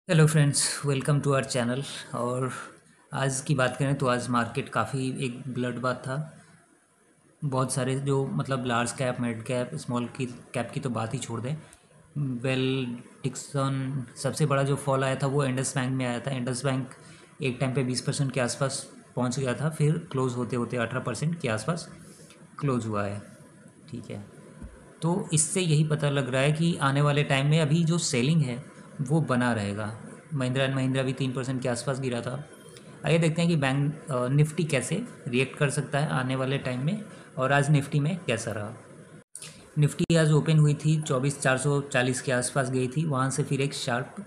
Hello friends, welcome to our channel. और आज की बात करें तो आज मार्केट काफ़ी एक ब्लड बात था। बहुत सारे जो मतलब large cap, mid cap, small की कैप की तो बात ही छोड़ दें। डिक्सन सबसे बड़ा जो फॉल आया था वो इंडस बैंक में आया था। इंडस बैंक एक टाइम पे 20% के आसपास पहुंच गया था, फिर क्लोज़ होते होते 18% के आसपास क्लोज़ हुआ है। ठीक है, तो इससे यही पता लग रहा है कि आने वाले टाइम में अभी जो सेलिंग है वो बना रहेगा। महिंद्रा एंड महिंद्रा भी 3% के आसपास गिरा था। आइए देखते हैं कि बैंक निफ्टी कैसे रिएक्ट कर सकता है आने वाले टाइम में, और आज निफ्टी में कैसा रहा। निफ्टी आज ओपन हुई थी 24,440 के आसपास गई थी। वहाँ से फिर एक शार्प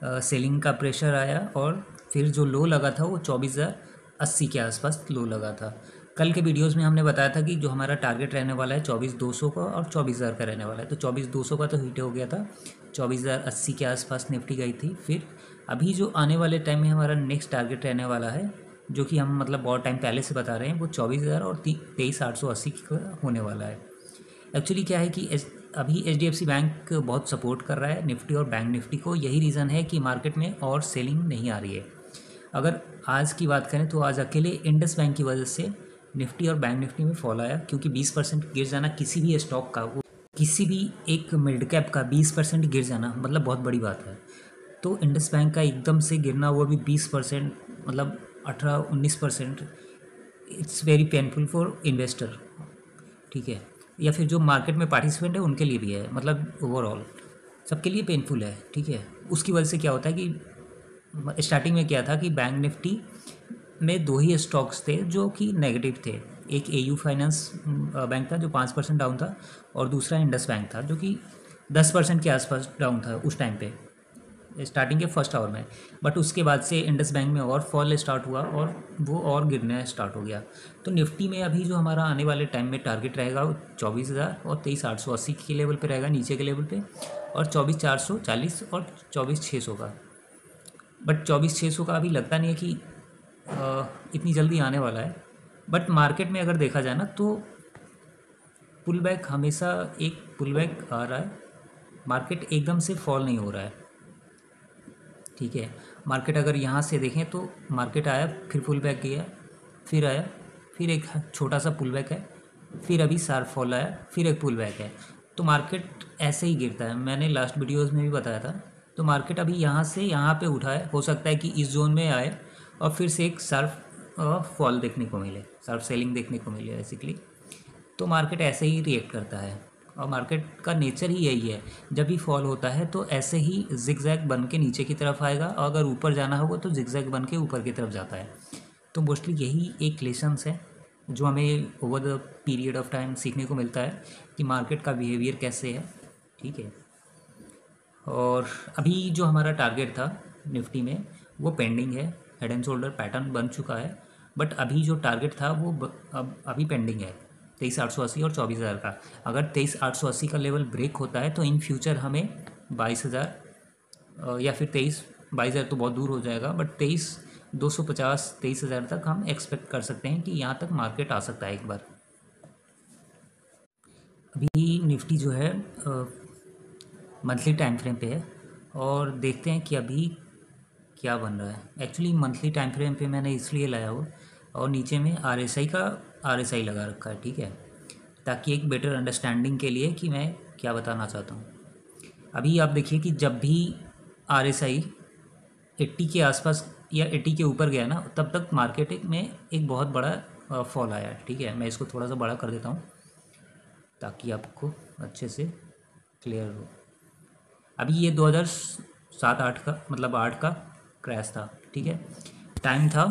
सेलिंग का प्रेशर आया, और फिर जो लो लगा था वो 24,080 के आसपास लो लगा था। कल के वीडियोस में हमने बताया था कि जो हमारा टारगेट रहने वाला है 24,200 का और 24,000 का रहने वाला है। तो 24,200 का तो हिट हो गया था, 24,080 के आसपास निफ्टी गई थी। फिर अभी जो आने वाले टाइम में हमारा नेक्स्ट टारगेट रहने वाला है, जो कि हम मतलब बहुत टाइम पहले से बता रहे हैं, वो 24,000 और 23,880 का होने वाला है। एक्चुअली क्या है कि अभी HDFC बैंक बहुत सपोर्ट कर रहा है निफ्टी और बैंक निफ्टी को। यही रीज़न है कि मार्केट में और सेलिंग नहीं आ रही है। अगर आज की बात करें तो आज अकेले इंडस बैंक की वजह से निफ्टी और बैंक निफ्टी में फॉल आया, क्योंकि 20% गिर जाना किसी भी स्टॉक का, वो किसी भी एक मिड कैप का 20% गिर जाना मतलब बहुत बड़ी बात है। तो इंडस बैंक का एकदम से गिरना, वो भी 20%, मतलब 18-19%, it's very painful for investor. ठीक है, या फिर जो मार्केट में पार्टिसिपेंट है उनके लिए भी है, मतलब ओवरऑल सबके लिए पेनफुल है। ठीक है, उसकी वजह से क्या होता है कि स्टार्टिंग में क्या था कि बैंक निफ्टी में दो ही स्टॉक्स थे जो कि नेगेटिव थे। एक AU फाइनेंस बैंक था जो 5% डाउन था, और दूसरा इंडस बैंक था जो कि 10% के आसपास डाउन था उस टाइम पे, स्टार्टिंग के फर्स्ट आवर में। बट उसके बाद से इंडस बैंक में और फॉल स्टार्ट हुआ, और वो और गिरना स्टार्ट हो गया। तो निफ्टी में अभी जो हमारा आने वाले टाइम में टारगेट रहेगा वो 24,000 और 23,880 के लेवल पे रहेगा, नीचे के लेवल पे, और 24,440 और 24,600 का। बट 24,600 का अभी लगता नहीं है कि इतनी जल्दी आने वाला है। बट मार्केट में अगर देखा जाए ना तो पुल बैक, हमेशा एक पुल बैक आ रहा है। मार्केट एकदम से फॉल नहीं हो रहा है। ठीक है, मार्केट अगर यहाँ से देखें तो मार्केट आया, फिर पुल बैक गया, फिर आया, फिर एक छोटा सा पुल बैक है, फिर अभी शार्प फॉल आया, फिर एक पुल बैक है। तो मार्केट ऐसे ही गिरता है, मैंने लास्ट वीडियोस में भी बताया था। तो मार्केट अभी यहाँ से यहाँ पे उठा है, हो सकता है कि इस जोन में आए और फिर से एक शार्प फॉल देखने को मिले, शार्प सेलिंग देखने को मिले बेसिकली। तो मार्केट ऐसे ही रिएक्ट करता है, और मार्केट का नेचर ही यही है। जब भी फॉल होता है तो ऐसे ही जिगजैग बन के नीचे की तरफ आएगा, और अगर ऊपर जाना होगा तो जिगजैग बन के ऊपर की तरफ जाता है। तो मोस्टली यही एक लेसन्स है जो हमें over the period of time सीखने को मिलता है कि मार्केट का बिहेवियर कैसे है। ठीक है, और अभी जो हमारा टारगेट था निफ्टी में वो पेंडिंग है। हेड एंड शोल्डर पैटर्न बन चुका है, बट अभी जो टारगेट था वो अब अभी पेंडिंग है 23,880 और 24,000 का। अगर 23,880 का लेवल ब्रेक होता है तो इन फ्यूचर हमें 22,000 या फिर 22,000 तो बहुत दूर हो जाएगा, बट 23,250 23,000 तक हम एक्सपेक्ट कर सकते हैं कि यहाँ तक मार्केट आ सकता है एक बार। अभी निफ्टी जो है मंथली टाइम फ्रेम पे है, और देखते हैं कि अभी क्या बन रहा है। एक्चुअली मंथली टाइम फ्रेम पे मैंने इसलिए लाया हो, और नीचे में RSI लगा रखा है। ठीक है, ताकि एक बेटर अंडरस्टैंडिंग के लिए कि मैं क्या बताना चाहता हूँ। अभी आप देखिए कि जब भी RSI 80 के आसपास या 80 के ऊपर गया ना, तब तक मार्केट में एक बहुत बड़ा फॉल आया। ठीक है, मैं इसको थोड़ा सा बड़ा कर देता हूँ ताकि आपको अच्छे से क्लियर हो। अभी ये 2007-8 का, मतलब 8 का क्रैश था। ठीक है, टाइम था,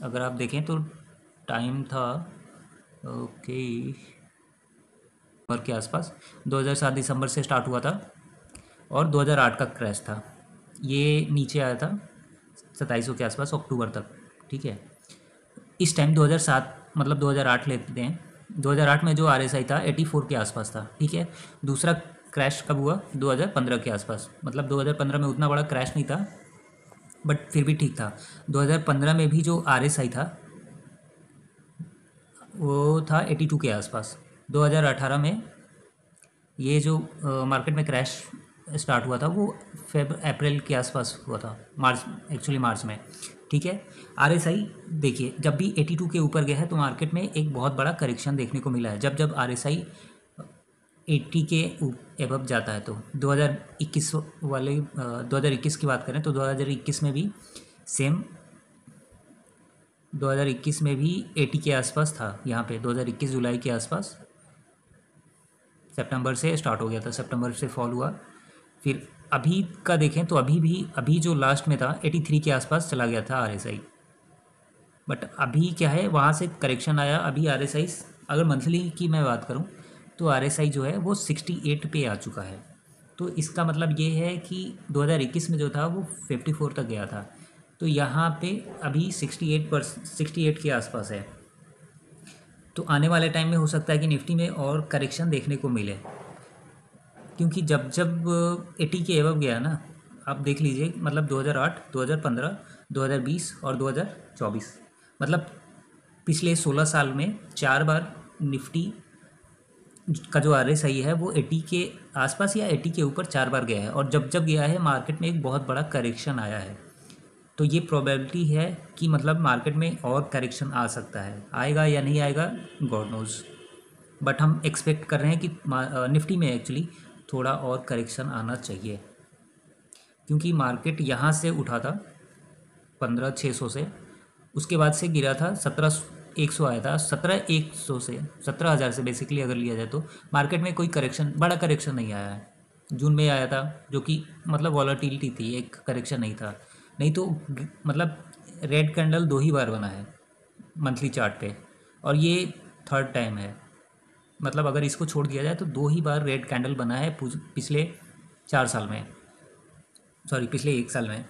अगर आप देखें तो टाइम था ओके के आसपास 2007 दिसंबर से स्टार्ट हुआ था, और 2008 का क्रैश था। ये नीचे आया था 2700 के आसपास अक्टूबर तक। ठीक है, इस टाइम 2007 मतलब 2008 लेते हैं। 2008 में जो RSI था 84 के आसपास था। ठीक है, दूसरा क्रैश कब हुआ? 2015 के आसपास। मतलब 2015 में उतना बड़ा क्रैश नहीं था, बट फिर भी ठीक था। 2015 में भी जो RSI था वो था 82 के आसपास। 2018 में ये जो मार्केट में क्रैश स्टार्ट हुआ था वो अप्रैल के आसपास हुआ था, मार्च, एक्चुअली मार्च में। ठीक है, आरएसआई देखिए जब भी 82 के ऊपर गया है तो मार्केट में एक बहुत बड़ा करेक्शन देखने को मिला है। जब जब आरएसआई 80 के एबव जाता है तो 2021 वाले 2021 की बात करें तो 2021 में भी सेम, 2021 में भी 80 के आसपास था यहाँ पे। 2021 जुलाई के आसपास, सितंबर से स्टार्ट हो गया था, सितंबर से फॉल हुआ। फिर अभी का देखें तो अभी जो लास्ट में था 83 के आसपास चला गया था आरएसआई। बट अभी क्या है, वहाँ से करेक्शन आया। अभी आरएसआई अगर मंथली की मैं बात करूँ तो आरएसआई जो है वो 68 पे आ चुका है। तो इसका मतलब ये है कि 2021 में जो था वो 54 तक गया था, तो यहाँ पे अभी 68 के आसपास है। तो आने वाले टाइम में हो सकता है कि निफ्टी में और करेक्शन देखने को मिले, क्योंकि जब जब 80 के एबव गया ना, आप देख लीजिए, मतलब 2008, 2015, 2020 और 2024, मतलब पिछले 16 साल में 4 बार निफ्टी का जो आरएसआई है वो 80 के आसपास या 80 के ऊपर 4 बार गया है। और जब जब गया है मार्केट में एक बहुत बड़ा करेक्शन आया है। तो ये प्रोबेबिलिटी है कि मतलब मार्केट में और करेक्शन आ सकता है, आएगा या नहीं आएगा गॉड नोज। बट हम एक्सपेक्ट कर रहे हैं कि निफ्टी में एक्चुअली थोड़ा और करेक्शन आना चाहिए, क्योंकि मार्केट यहाँ से उठा था 15,600 से, उसके बाद से गिरा था 17,100 आया था, 17,100 से 17,000 से बेसिकली अगर लिया जाए तो मार्केट में कोई करेक्शन, बड़ा करेक्शन नहीं आया है। जून में आया था जो कि मतलब वॉलेटिलिटी थी, एक करेक्शन नहीं था। नहीं तो मतलब रेड कैंडल 2 ही बार बना है मंथली चार्ट पे, और ये थर्ड टाइम है। मतलब अगर इसको छोड़ दिया जाए तो 2 ही बार रेड कैंडल बना है पिछले 4 साल में, सॉरी पिछले 1 साल में।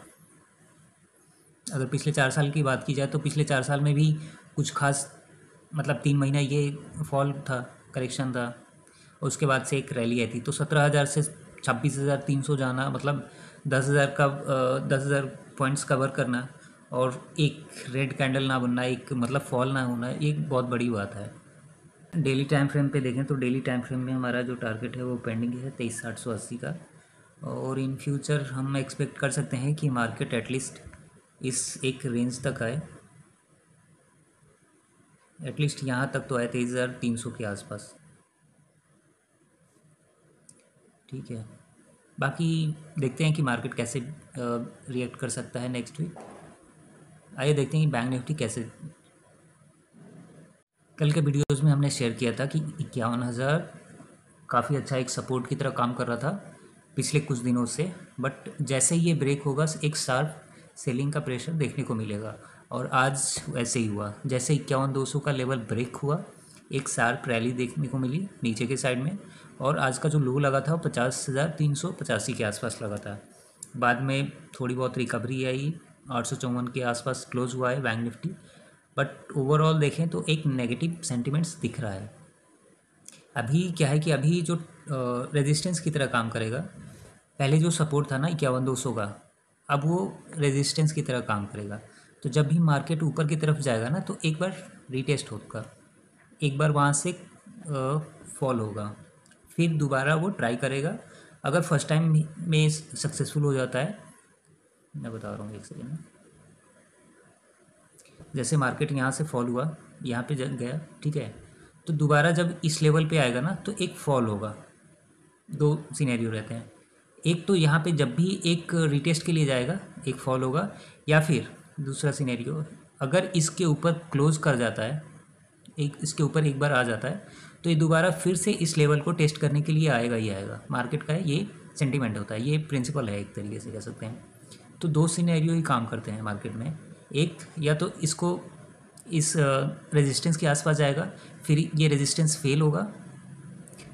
अगर पिछले 4 साल की बात की जाए तो पिछले 4 साल में भी कुछ खास, मतलब 3 महीना ये फॉल था, करेक्शन था, और उसके बाद से एक रैली आई थी। तो 17,000 से 26,300 जाना, मतलब 10,000 का 10,000 पॉइंट्स कवर करना, और एक रेड कैंडल ना बनना, एक मतलब फॉल ना होना, एक बहुत बड़ी बात है। डेली टाइम फ्रेम पे देखें तो डेली टाइम फ्रेम में हमारा जो टारगेट है वो पेंडिंग है 23,880 का। और इन फ्यूचर हम एक्सपेक्ट कर सकते हैं कि मार्केट एटलीस्ट इस एक रेंज तक आए, एटलीस्ट यहाँ तक तो आए 23,300 के आसपास। ठीक है, बाकी देखते हैं कि मार्केट कैसे रिएक्ट कर सकता है नेक्स्ट वीक। आइए देखते हैं कि बैंक निफ्टी कैसे। कल के वीडियोस में हमने शेयर किया था कि 51,000 काफ़ी अच्छा एक सपोर्ट की तरह काम कर रहा था पिछले कुछ दिनों से, बट जैसे ही ये ब्रेक होगा एक शार्प सेलिंग का प्रेशर देखने को मिलेगा। और आज वैसे ही हुआ, जैसे 51,200 का लेवल ब्रेक हुआ एक शार्प रैली देखने को मिली नीचे के साइड में, और आज का जो लो लगा था वो 50,385 के आसपास लगा था। बाद में थोड़ी बहुत रिकवरी आई, 854 के आसपास क्लोज हुआ है बैंक निफ्टी। बट ओवरऑल देखें तो एक नेगेटिव सेंटिमेंट्स दिख रहा है। अभी क्या है कि अभी जो रेजिस्टेंस की तरह काम करेगा, पहले जो सपोर्ट था ना 51,200 का, अब वो रेजिस्टेंस की तरह काम करेगा। तो जब भी मार्केट ऊपर की तरफ जाएगा ना तो एक बार रीटेस्ट होगा, एक बार वहाँ से फॉल होगा, फिर दोबारा वो ट्राई करेगा। अगर फर्स्ट टाइम में सक्सेसफुल हो जाता है, मैं बता रहा हूँ एक सेकेंड में, जैसे मार्केट यहाँ से फॉल हुआ, यहाँ पे गया, ठीक है, तो दोबारा जब इस लेवल पे आएगा ना तो एक फॉल होगा। 2 सिनेरियो रहते हैं, एक तो यहाँ पे जब भी एक रिटेस्ट के लिए जाएगा एक फॉल होगा, या फिर दूसरा सिनेरियो अगर इसके ऊपर क्लोज कर जाता है, एक इसके ऊपर एक बार आ जाता है तो ये दोबारा फिर से इस लेवल को टेस्ट करने के लिए आएगा ही आएगा। मार्केट का ये सेंटीमेंट होता है, ये प्रिंसिपल है एक तरीके से कह सकते हैं। तो 2 सिनेरियो ही काम करते हैं मार्केट में, एक या तो इसको इस रेजिस्टेंस के आसपास जाएगा, फिर ये रेजिस्टेंस फेल होगा,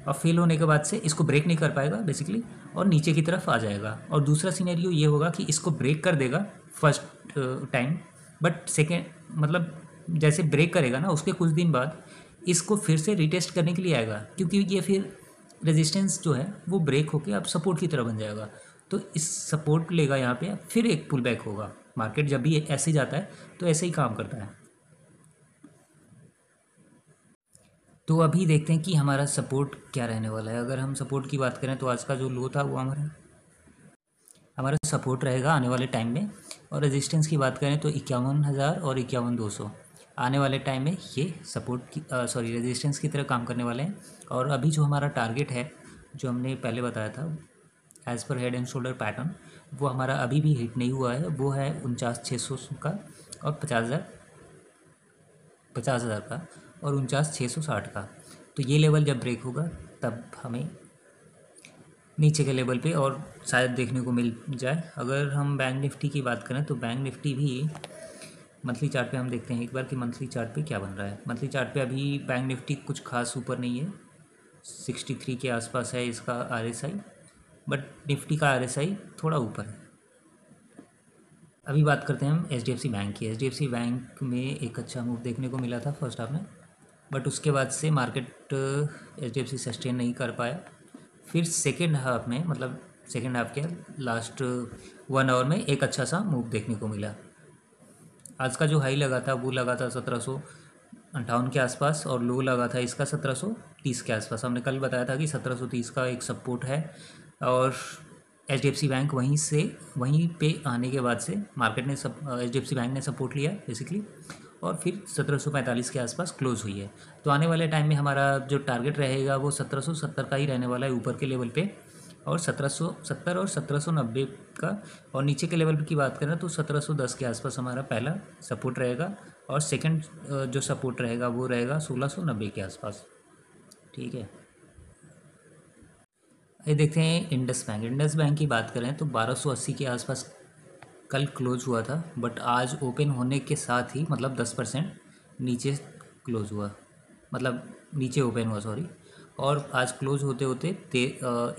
और फेल होने के बाद से इसको ब्रेक नहीं कर पाएगा बेसिकली, और नीचे की तरफ आ जाएगा। और दूसरा सिनेरियो ये होगा कि इसको ब्रेक कर देगा फर्स्ट टाइम, बट सेकेंड मतलब जैसे ब्रेक करेगा ना उसके कुछ दिन बाद इसको फिर से रिटेस्ट करने के लिए आएगा, क्योंकि ये फिर रेजिस्टेंस जो है वो ब्रेक होकर अब सपोर्ट की तरह बन जाएगा। तो इस सपोर्ट लेगा यहाँ पे, फिर एक पुल बैक होगा। मार्केट जब भी ऐसे जाता है तो ऐसे ही काम करता है। तो अभी देखते हैं कि हमारा सपोर्ट क्या रहने वाला है। अगर हम सपोर्ट की बात करें तो आज का जो लो था वो हमारा हमारा सपोर्ट रहेगा आने वाले टाइम में। और रेजिस्टेंस की बात करें तो 51,000 और 51,200 आने वाले टाइम में ये सपोर्ट की रेजिस्टेंस की तरह काम करने वाले हैं। और अभी जो हमारा टारगेट है जो हमने पहले बताया था as per head and shoulder pattern, वो हमारा अभी भी हिट नहीं हुआ है। वो है 49,600 का और 50,000 का और 49,660 का। तो ये लेवल जब ब्रेक होगा तब हमें नीचे के लेवल पे और शायद देखने को मिल जाए। अगर हम बैंक निफ्टी की बात करें तो बैंक निफ्टी भी मंथली चार्ट पे हम देखते हैं एक बार कि मंथली चार्ट पे क्या बन रहा है। मंथली चार्ट पे अभी बैंक निफ्टी कुछ खास ऊपर नहीं है, 63 के आसपास है इसका RSI, बट निफ्टी का RSI थोड़ा ऊपर है। अभी बात करते हैं हम HDFC बैंक की। HDFC बैंक में एक अच्छा मूव देखने को मिला था फर्स्ट हाफ में, बट उसके बाद से मार्केट HDFC सस्टेन नहीं कर पाया। फिर सेकेंड हाफ में, मतलब सेकेंड हाफ के लास्ट 1 आवर में एक अच्छा सा मूव देखने को मिला। आज का जो हाई लगा था वो लगा था 1758 के आसपास और लो लगा था इसका 1730 के आसपास। हमने कल बताया था कि 1730 का एक सपोर्ट है और HDFC बैंक वहीं पे आने के बाद से मार्केट ने HDFC बैंक ने सपोर्ट लिया बेसिकली और फिर 1745 के आसपास क्लोज हुई है। तो आने वाले टाइम में हमारा जो टारगेट रहेगा वो 1770 का ही रहने वाला है ऊपर के लेवल पे, और 1770 और 1790 का। और नीचे के लेवल की बात करें तो 1710 के आसपास हमारा पहला सपोर्ट रहेगा और सेकंड जो सपोर्ट रहेगा वो रहेगा 1690 के आसपास। ठीक है, ये देखते हैं इंडस बैंक। इंडस बैंक की बात करें तो 1280 के आसपास कल क्लोज हुआ था, बट आज ओपन होने के साथ ही मतलब 10% नीचे क्लोज हुआ, मतलब नीचे ओपन हुआ सॉरी, और आज क्लोज होते होते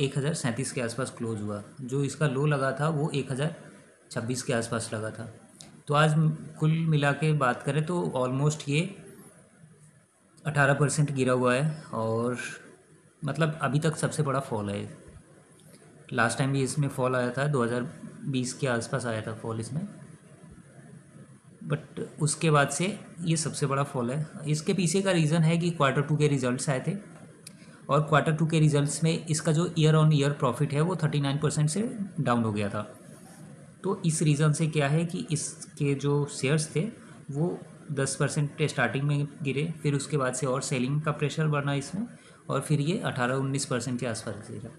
1037 के आसपास क्लोज हुआ। जो इसका लो लगा था वो 1026 के आसपास लगा था। तो आज कुल मिला के बात करें तो ऑलमोस्ट ये 18% गिरा हुआ है और मतलब अभी तक सबसे बड़ा फॉल है। लास्ट टाइम भी इसमें फॉल आया था, 2020 के आसपास आया था फॉल इसमें, बट उसके बाद से ये सबसे बड़ा फॉल है। इसके पीछे का रीज़न है कि Q2 के रिजल्ट्स आए थे और Q2 के रिजल्ट्स में इसका जो ईयर ऑन ईयर प्रॉफिट है वो 39% से डाउन हो गया था। तो इस रीज़न से क्या है कि इसके जो शेयर्स थे वो 10% स्टार्टिंग में गिरे, फिर उसके बाद से और सेलिंग का प्रेशर बढ़ा इसमें और फिर ये 18-19% के आसपास गिरा।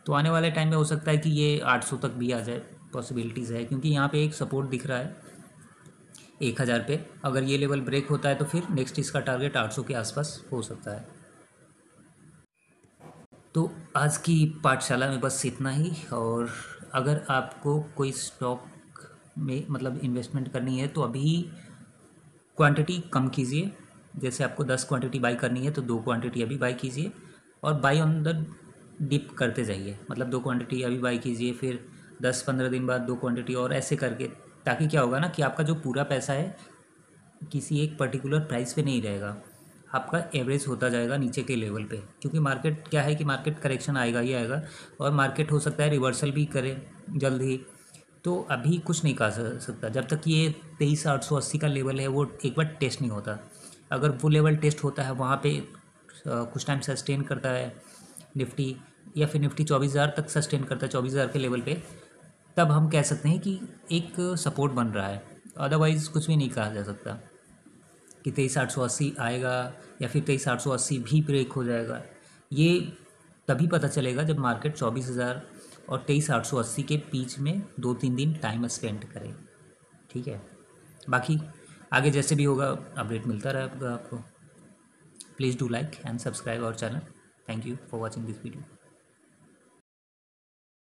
तो आने वाले टाइम में हो सकता है कि ये 800 तक भी आ जाए, पॉसिबिलिटीज़ है, क्योंकि यहाँ पे एक सपोर्ट दिख रहा है 1000 पे। अगर ये लेवल ब्रेक होता है तो फिर नेक्स्ट इसका टारगेट 800 के आसपास हो सकता है। तो आज की पाठशाला में बस इतना ही। और अगर आपको कोई स्टॉक में मतलब इन्वेस्टमेंट करनी है तो अभी क्वांटिटी कम कीजिए। जैसे आपको 10 क्वांटिटी बाई करनी है तो 2 क्वांटिटी अभी बाई कीजिए और बाई ऑन द डिप करते जाइए। मतलब 2 क्वांटिटी अभी बाई कीजिए, फिर 10-15 दिन बाद 2 क्वांटिटी और ऐसे करके, ताकि क्या होगा ना कि आपका जो पूरा पैसा है किसी एक पर्टिकुलर प्राइस पे नहीं रहेगा, आपका एवरेज होता जाएगा नीचे के लेवल पे। क्योंकि मार्केट क्या है कि मार्केट करेक्शन आएगा ही आएगा और मार्केट हो सकता है रिवर्सल भी करे जल्द ही। तो अभी कुछ नहीं कहा सकता जब तक ये 23,880 का लेवल है वो एक बार टेस्ट नहीं होता। अगर वो लेवल टेस्ट होता है वहाँ पे कुछ टाइम सस्टेन करता है निफ्टी, या फिर निफ्टी 24,000 तक सस्टेन करता है 24,000 के लेवल पे, तब हम कह सकते हैं कि एक सपोर्ट बन रहा है। अदरवाइज़ कुछ भी नहीं कहा जा सकता कि 23,880 आएगा या फिर 23,880 भी ब्रेक हो जाएगा। ये तभी पता चलेगा जब मार्केट 24,000 और 23,880 के बीच में 2-3 दिन टाइम स्पेंड करे। ठीक है, बाकी आगे जैसे भी होगा अपडेट मिलता रहेगा आपको। Please do like and subscribe our channel. Thank you for watching this video.